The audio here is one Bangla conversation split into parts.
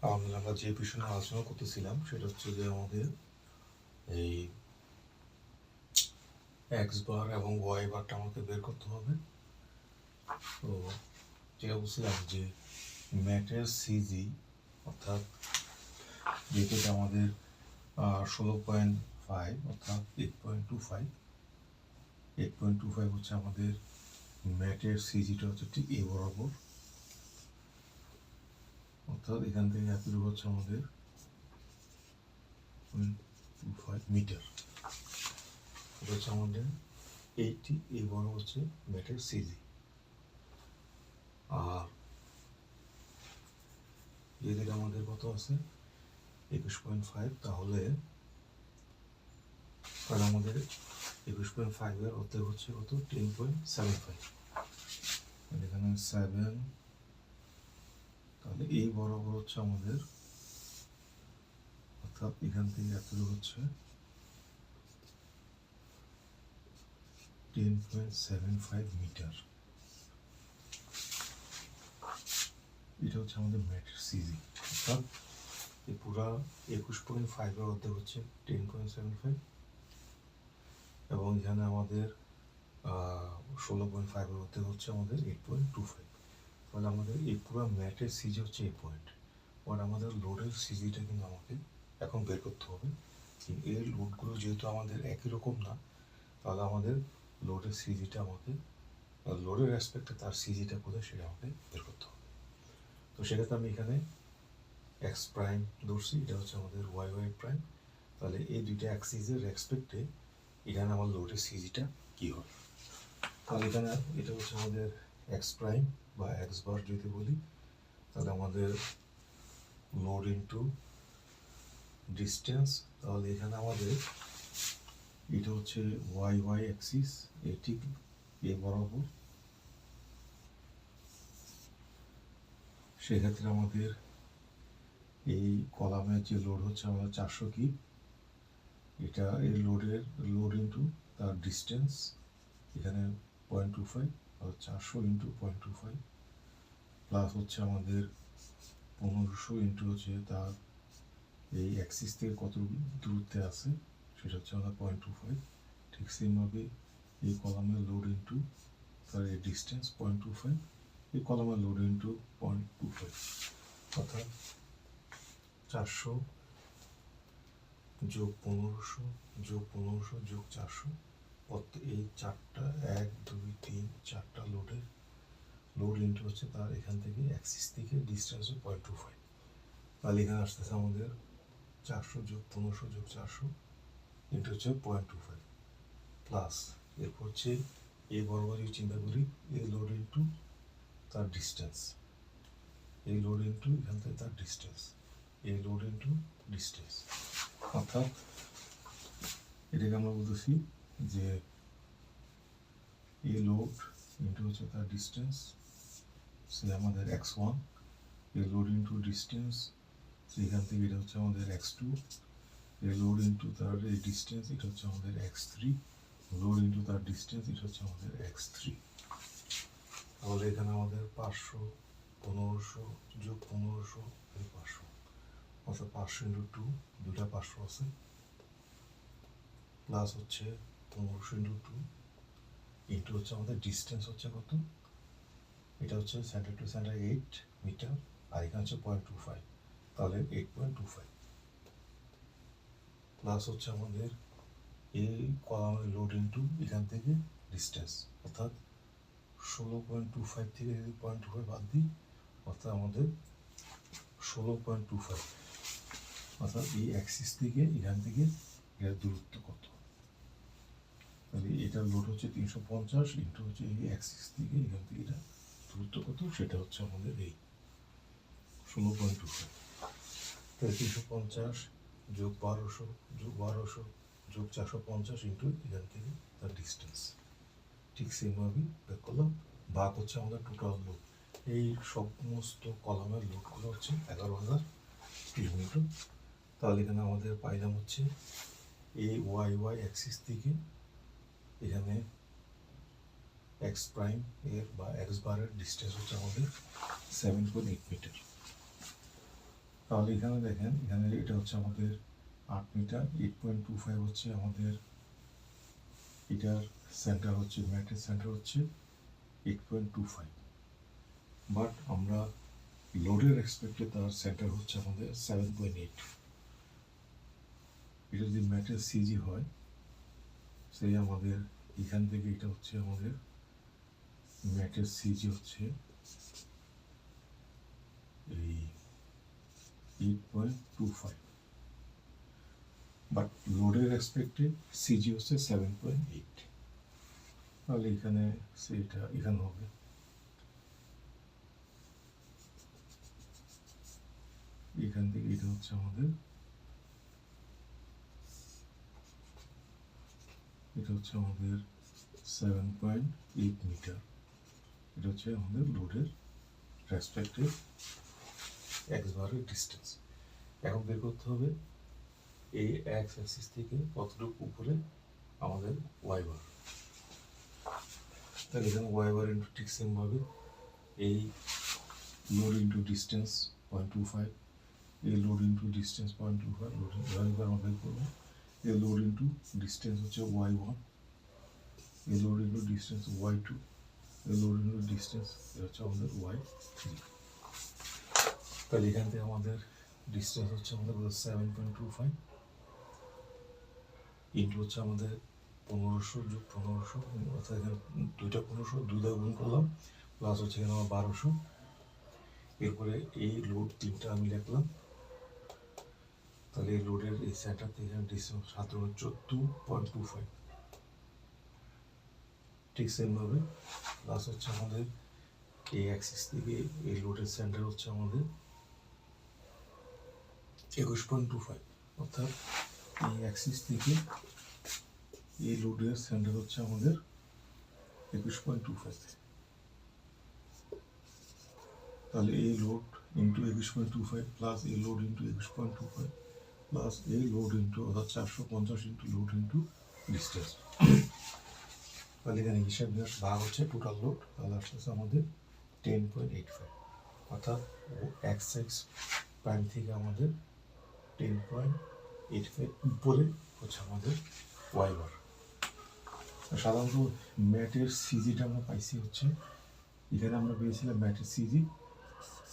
আমরা যে বিষয় নিয়ে আলোচনা করতেছিলাম সেটা হচ্ছে যে আমাদের এই এক্স বার এবং ওয়াই বারটা আমাকে বের করতে হবে। তো যেটা বলছিলাম যে ম্যাটের সিজি অর্থাৎ যেটা আমাদের 16.5 অর্থাৎ 8.25 হচ্ছে আমাদের ম্যাটের সিজিটা হচ্ছে ঠিক এই বরাবর, অর্থাৎ এখান থেকে এতটুকু হচ্ছে আমাদের 0.25 মিটার। এটা হচ্ছে আমাদের এইটি এই বড় হচ্ছে ম্যাটের সিজি। আর যদি আমাদের কত আছে 21.5, তাহলে আমাদের 21.5 অর্ধেক হচ্ছে কত 10.75, এখানে 7, তাহলে এই বরাবর হচ্ছে আমাদের, অর্থাৎ এখান থেকে এতটুকু হচ্ছে 10.75 মিটার। এটা হচ্ছে আমাদের ম্যাটের সিজি, অর্থাৎ এই পুরা 21.5 অর্ধেক হচ্ছে 10.75, এবং এখানে আমাদের 16.5 অর্ধেক হচ্ছে আমাদের 8.25। তাহলে আমাদের এই পুরো ম্যাটের সিজি হচ্ছে এই পয়েন্ট। আর আমাদের লোডের সিজিটা কিন্তু আমাকে এখন বের করতে হবে। এই লোডগুলো যেহেতু আমাদের একই রকম না, তাহলে আমাদের লোডের সিজিটা আমাকে, লোডের রেসপেক্টে তার সিজিটা কোথায় সেটা আমাকে বের করতে হবে। তো সেক্ষেত্রে আমি এখানে এক্স প্রাইম ধরছি, এটা হচ্ছে আমাদের ওয়াই ওয়াই প্রাইম। তাহলে এই দুইটা অ্যাক্সিসের রেসপেক্টে এখানে আমার লোডের সিজিটা কী হবে। তাহলে এখানে এটা হচ্ছে আমাদের এক্স প্রাইম বা এক্স বার যদি বলি, তাহলে আমাদের লোড ইনটু ডিস্টেন্স। তাহলে এখানে আমাদের এটা হচ্ছে ওয়াই ওয়াই অ্যাক্সিস, এটি এ বরাবর। সেক্ষেত্রে আমাদের এই কলামের যে লোড হচ্ছে আমাদের 400 কি, এটা এই লোডের লোড ইনটু তার ডিস্টেন্স, এখানে 0.25, 400 ইন্টু 0.25 প্লাস হচ্ছে আমাদের 1500 ইন্টু হচ্ছে তার এই অ্যাক্সিস থেকে কত দূরত্বে আছে সেটা হচ্ছে আমাদের 0.25। ঠিক সেমভাবে এই কলামের লোড ইন্টু তার এই ডিস্টেন্স 0.25, এই কলামের লোড ইন্টু 0.25, অর্থাৎ 400 যোগ 1500 যোগ 1500 যোগ 400, এই চারটা 1 2 3 4টা লোডের লোড ইন্টু হচ্ছে তার এখান থেকে অ্যাক্সিস থেকে ডিস্টেন্স 0.25। তাহলে এখানে আসতেছে আমাদের 400 যোগ 1500 যোগ 400 ইন্টু হচ্ছে 0.25 প্লাস, এরপর হচ্ছে এই বরাবর যদি চিন্তা করি এই লোড ইন্টু তার ডিস্টেন্স, এই লোড ইন্টু এখান থেকে তার ডিস্টেন্স, এই লোড ইন্টু ডিস্টেন্স, অর্থাৎ এটাকে আমরা বলতেছি যে এই লোড ইন্টু হচ্ছে তার ডিস্টেন্স, সে আমাদের x1, এই লোড ইন্টু ডিস্টেন্স, সেখান থেকে এটা হচ্ছে আমাদের x2, এই লোড ইন্টু তার এই ডিস্টেন্স, এটা হচ্ছে আমাদের x3, লোড ইন্টু তার ডিস্টেন্স, এটা হচ্ছে আমাদের x3। তাহলে এখানে আমাদের 500 1500 যোগ 1500 500, অর্থাৎ 500 ইন্টু 2, দুটা 500 আছে, প্লাস হচ্ছে 1500 ইন্টু 2 ইন্টু হচ্ছে আমাদের ডিস্টেন্স হচ্ছে কত, এটা হচ্ছে সেন্টার টু সেন্টার 8 মিটার, আর এখানে হচ্ছে 0.25, তাহলে 8.25 প্লাস হচ্ছে আমাদের এই কলামের লোড ইন্টু এখান থেকে ডিস্টেন্স, অর্থাৎ 16.25 থেকে যদি 0.25 বাদ দিই, অর্থাৎ আমাদের 16.25, অর্থাৎ এই অ্যাক্সিস থেকে এখান থেকে এর দূরত্ব কত। তাহলে এটার লোড হচ্ছে 350 ইন্টু হচ্ছে এই অ্যাক্সিস থেকে এখান থেকে এটা দূরত্ব কত, সেটা হচ্ছে আমাদের এই 16.25। তাহলে 350 যোগ 1200 যোগ 1200 যোগ 450 ইন্টু এখান থেকে তার ডিস্টেন্স, ঠিক সেমভাবেই বের করলাম। ভাগ হচ্ছে আমাদের টোটাল লোড, এই সমস্ত কলামের লোডগুলো হচ্ছে 11,000 কিলোমিটার। তাহলে এখানে আমাদের পাইলাম হচ্ছে এই ওয়াই ওয়াই অ্যাক্সিস থেকে এখানে এক্স প্রাইম এর বা এক্স বারের ডিস্টেন্স হচ্ছে আমাদের 7.8 মিটার। তাহলে এখানে দেখেন, এখানে এটা হচ্ছে আমাদের 8 মিটার, 8.25 হচ্ছে আমাদের এটার সেন্টার, হচ্ছে ম্যাটের সেন্টার হচ্ছে 8.25, বাট আমরা লোডের রেসপেক্টে তার সেন্টার হচ্ছে আমাদের 7.8। এটা যদি ম্যাটের সিজি হয়, সেই আমাদের এখান থেকে এটা হচ্ছে আমাদের ম্যাটের সিজি হচ্ছে এই 8.25, বাট লোডের রেসপেক্টে সিজি হচ্ছে 7.8। তাহলে এখানে সেটা এখানে হবে এখান থেকে এটা হচ্ছে আমাদের, এটা হচ্ছে আমাদের 7.8 মিটার। এটা হচ্ছে আমাদের লোডের রেসপেক্টে এক্স বারের ডিস্টেন্স। এখন বের করতে হবে এই এক্স অ্যাক্সিস থেকে কতটুকু উপরে আমাদের ওয়াই বার। তাহলে এখানে ওয়াই বার ইন্টু ঠিক সেম ভাবে এই লোড ইন্টু ডিস্টেন্স 0.25, এই লোড ইন্টু ডিস্টেন্স 0.25, লোড এবার আমরা বের করবো এই লোড ইন্টু ডিস্টেন্স হচ্ছে y1, এই লোড ইন্টু ডিস্টেন্স y2, এই লোড ইন্টু ডিস্টেন্স হচ্ছে আমাদের y3। তাহলে এখান থেকে আমাদের ডিস্টেন্স হচ্ছে আমাদের 7.25 ইন্টু হচ্ছে আমাদের 1500 যোগ 1500, অর্থাৎ এখানে দুইটা 1500 দুই দ্বারা গুণ করলাম, প্লাস হচ্ছে এখানে আমার 1200। এরপরে এই লোড তিনটা আমি লিখলাম। তাহলে এই লোডের এই সেন্টার থেকে এখানে ডিস্টেন্স 14.25, ঠিক সেমভাবে প্লাস হচ্ছে আমাদের এই অ্যাক্সিস থেকে এই লোডের সেন্টার হচ্ছে আমাদের 21.25, অর্থাৎ এই অ্যাক্সিস থেকে এই লোডের সেন্টার হচ্ছে আমাদের 21.25। তাহলে এই লোড ইন্টু 21.25 প্লাস এই লোড ইন্টু 21.25 প্লাস এই লোড ইন্টু অর্থাৎ 450 ইন্টু লোড ইন্টু ডিস্টেন্স। তাহলে এখানে হিসাব নিকাশ ভাগ হচ্ছে টোটাল লোড, তাহলে আসছে আমাদের 10.85, অর্থাৎ এক্স এক্স প্রাইম থেকে আমাদের 10.85 উপরে হচ্ছে আমাদের ওয়াই বার। সাধারণত ম্যাটের সিজিটা আমরা পাইছি হচ্ছে, এখানে আমরা পেয়েছিলাম ম্যাটের সিজি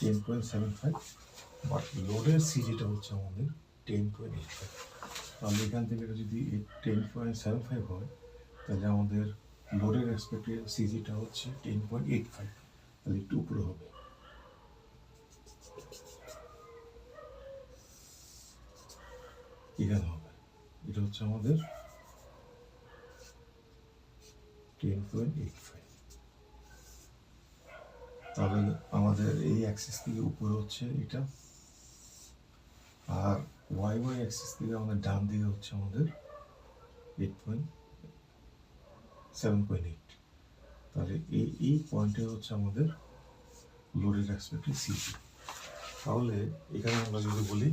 10.75, বাট লোডের সিজিটা হচ্ছে আমাদের 10.85। তাহলে এখান থেকে যদি 10.75 হয়, তাহলে আমাদের লোডের রেসপেক্টে সিজিটা হচ্ছে 10.85, তাহলে একটু উপরে হবে। এখানে হবে, এটা হচ্ছে আমাদের 10.85। তাহলে আমাদের এই অ্যাক্সিস থেকে উপরে হচ্ছে এটা, আর ওয়াই ওয়াই অ্যাক্সিস থেকে আমাদের ডান দিকে হচ্ছে আমাদের 7.8। তাহলে এই পয়েন্টে হচ্ছে আমাদের লোডের রেসপেক্টে সিজি। তাহলে এখানে আমরা যদি বলি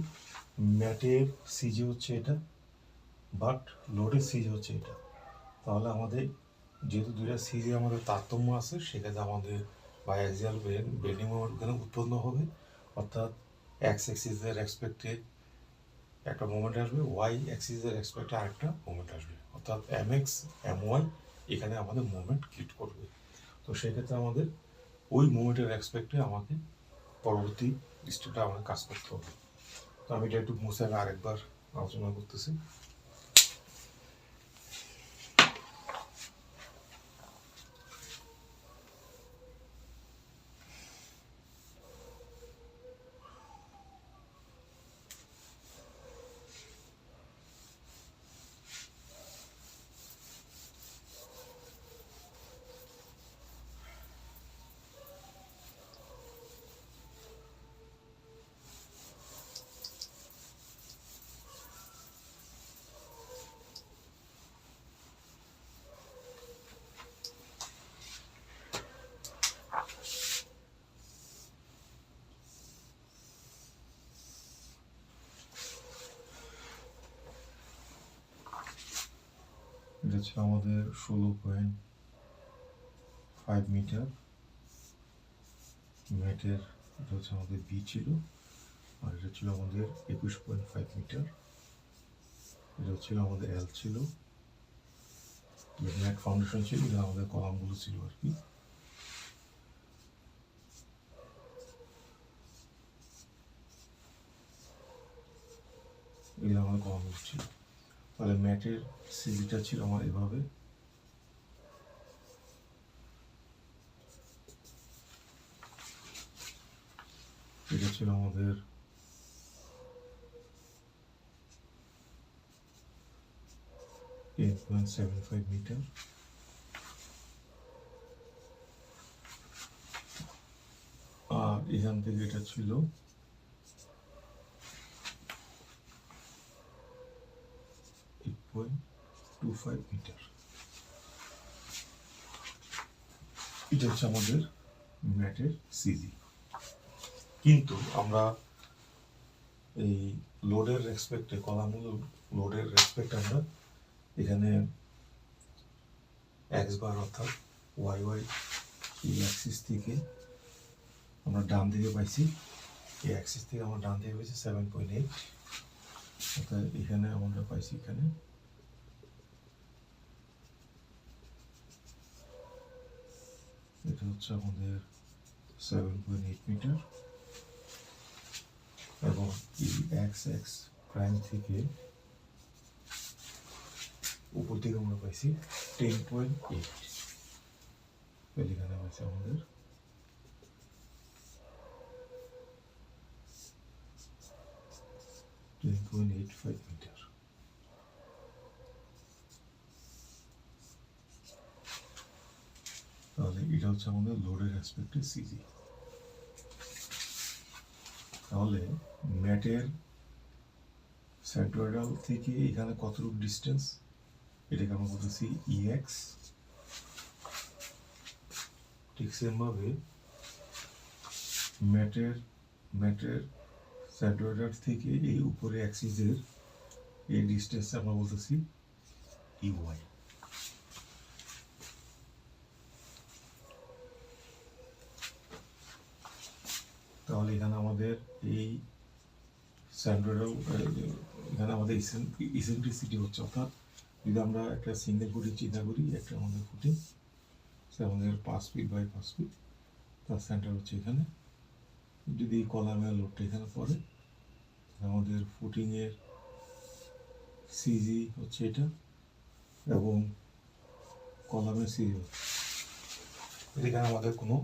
ম্যাটের সিজি হচ্ছে এটা, বাট লোডের সিজি হচ্ছে এটা, তাহলে আমাদের যেহেতু দুইটা সিজি আমাদের তারতম্য আছে, সেক্ষেত্রে আমাদের বায়াক্সিয়াল বেন্ডিং মোমেন্ট এখানে উৎপন্ন হবে, অর্থাৎ এক্স অ্যাক্সিসের রেসপেক্টে একটা মোমেন্ট আসবে, ওয়াই অ্যাক্সিসের রেসপেক্টে আরেকটা মোমেন্ট আসবে, অর্থাৎ এম এক্স এম ওয়াই এখানে আমাদের মোমেন্ট ক্রিয়েট করবে। তো সেক্ষেত্রে আমাদের ওই মোমেন্টের রেসপেক্টে আমাকে পরবর্তী স্টেপটা আমাকে কাজ করতে হবে। তো আমি এটা একটু মুছে আমি আরেকবার আলোচনা করতেছি। এটা হচ্ছে আমাদের 16.5 মিটার ম্যাটের, এটা হচ্ছে আমাদের বি ছিল, আর এটা ছিল আমাদের 21.5 মিটার। এটা ছিল আমাদের এল ছিল, ম্যাট ফাউন্ডেশন ছিল, এটা আমাদের কলামগুলো ছিল আর কি। এটা আমাদের কলামগুলো ছিল। তাহলে ম্যাটের সিজিটা ছিল আমার এভাবে। এটা ছিল আমাদের 10.75 মিটার। আর এখান থেকে এটা ছিল 8.25 মিটার। এটা হচ্ছে আমাদের ম্যাটের সিজি। কিন্তু আমরা এই লোডের রেসপেক্টে, কলামগুলো লোডের রেসপেক্টে আমরা এখানে এক্স বার অর্থাৎ ওয়াই ওয়াই এই অ্যাক্সিস থেকে আমরা ডান দিকে পাইছি, এই অ্যাক্সিস থেকে আমরা ডান দিকে পাইছি 7.8, অর্থাৎ এখানে আমরা পাইছি এখানে এটা হচ্ছে আমাদের 7.8 মিটার, এবং এই এক্স এক্স প্রাইম থেকে উপর থেকে আমরা পাইছি 10.8, এখানে পাইছি আমাদের 10.85 মিটার। তাহলে এটা হচ্ছে আমাদের লোডের রেসপেক্টে সিজি। তাহলে ম্যাটের সেন্ট্রয়েডাল থেকে এখানে কতটুকু ডিস্টেন্স, এটাকে আমরা বলতেছি ইএক্স। ঠিক সেমভাবে ম্যাটের সেন্ট্রয়েডাল থেকে এই উপরে অ্যাক্সিসের এই ডিস্টেন্স আমরা বলতেছি ইওয়াই। তাহলে এখানে আমাদের এই সেন্ট্রয়েডাল, এখানে আমাদের ইসেন্ট্রিসিটি হচ্ছে, অর্থাৎ যদি আমরা একটা সিঙ্গেল ফুটিং চিন্তা করি, একটা আমাদের ফুটিং আমাদের 5 ফিট বাই 5 ফিট, তার সেন্টার হচ্ছে এখানে। যদি কলামের লোডটা এখানে পড়ে, আমাদের ফুটিংয়ের সিজি হচ্ছে এটা, এবং কলামের সিজি হচ্ছে এখানে আমাদের কোনো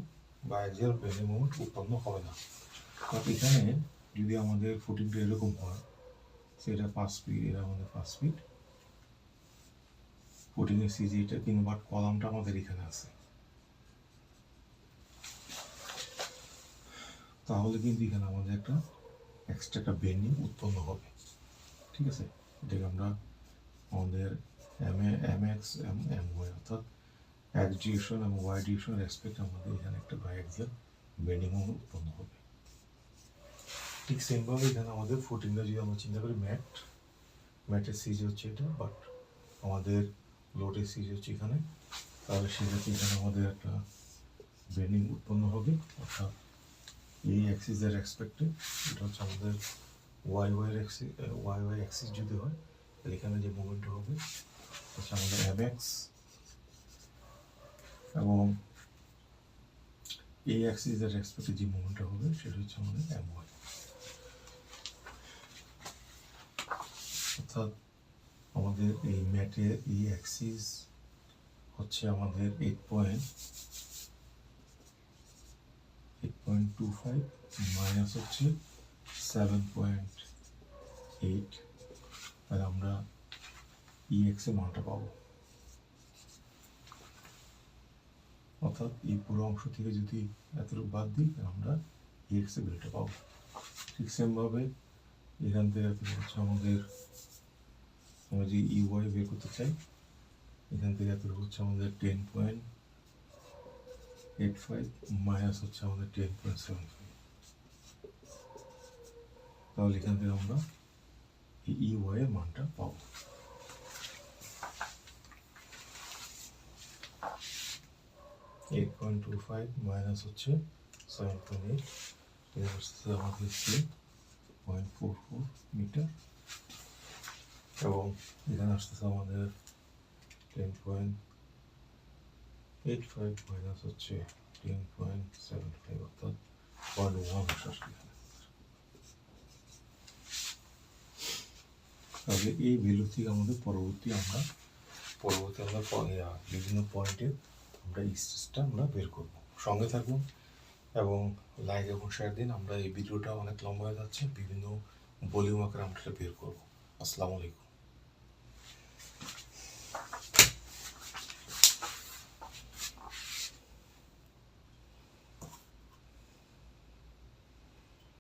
বাইএক্সিয়াল বেন্ডিং মোমেন্ট উৎপন্ন হবে না। বাট এখানে যদি আমাদের ফুটিংটা এরকম হয়, সেটা 5 ফিট, এটা আমাদের 5 ফিট ফুটিংয়ের সিজি এটা, কিন্তু বাট কলামটা আমাদের এখানে আছে, তাহলে কিন্তু এখানে আমাদের একটা এক্সট্রা একটা বেন্ডিং উৎপন্ন হবে। ঠিক আছে, এটাকে আমরা আমাদের এম এক্স এম ওয়াই, অর্থাৎ এক্স ডিরেকশন এবং ওয়াই ডিরেকশন রেসপেক্ট আমাদের এখানে একটা বাইএক্সিয়াল বেন্ডিং মোমেন্ট উৎপন্ন হবে। ঠিক সেমভাবে এখানে আমাদের ফুটিংটা যদি আমরা চিন্তা করি, ম্যাটের সিজি হচ্ছে এটা, বাট আমাদের লোডের সিজি হচ্ছে এখানে, তাহলে সেক্ষেত্রে এখানে আমাদের একটা বেন্ডিং উৎপন্ন হবে, অর্থাৎ এই অ্যাক্সিসের রেসপেক্টে। এটা হচ্ছে আমাদের ওয়াই ওয়াই অ্যাক্সিস যদি হয়, তাহলে এখানে যে মোমেন্টটা হবে হচ্ছে আমাদের এম এক্স, এবং এই অ্যাক্সিসের রেসপেক্টে যে মোমেন্টটা হবে সেটা হচ্ছে আমাদের এম ওয়াই। অর্থাৎ আমাদের এই ম্যাটের এই অ্যাক্সিস হচ্ছে আমাদের 8.25 মাইনাস হচ্ছে 7.8, আর আমরা ইএক্স এর মানটা পাবো। অর্থাৎ এই পুরো অংশ থেকে যদি এতটুকু বাদ দিই, আমরা ইএক্স এর ভ্যালুটা পাবো। ঠিক সেমভাবে এখান থেকে হচ্ছে আমাদের, আমরা যে ইউআই বের করতে চাই, এখান থেকে এতটুকু হচ্ছে আমাদের 10.85 মাইনাস হচ্ছে আমাদের 10.75, তাহলে এখান থেকে আমরা এই ইউআই এর মানটা পাবো। -8.25 মাইনাস হচ্ছে 7.8, এটা হচ্ছে আমাদের 10.44 মিটার, এবং এখানে আসতেছে আমাদের 10.85 মাইনাস হচ্ছে 10.75, অর্থাৎ 0.1 আসছে এখানে। তাহলে এই ভ্যালু থেকে আমাদের পরবর্তী আমরা বিভিন্ন পয়েন্টে আমরা স্ট্রেসটা আমরা বের করব। সঙ্গে থাকুন এবং লাইক এবং শেয়ার দিন। আমরা এই ভিডিওটা অনেক লম্বা হয়ে যাচ্ছে, বিভিন্ন ভলিউম আকারে আমরা এটা বের করবো। আসসালামু আলাইকুম।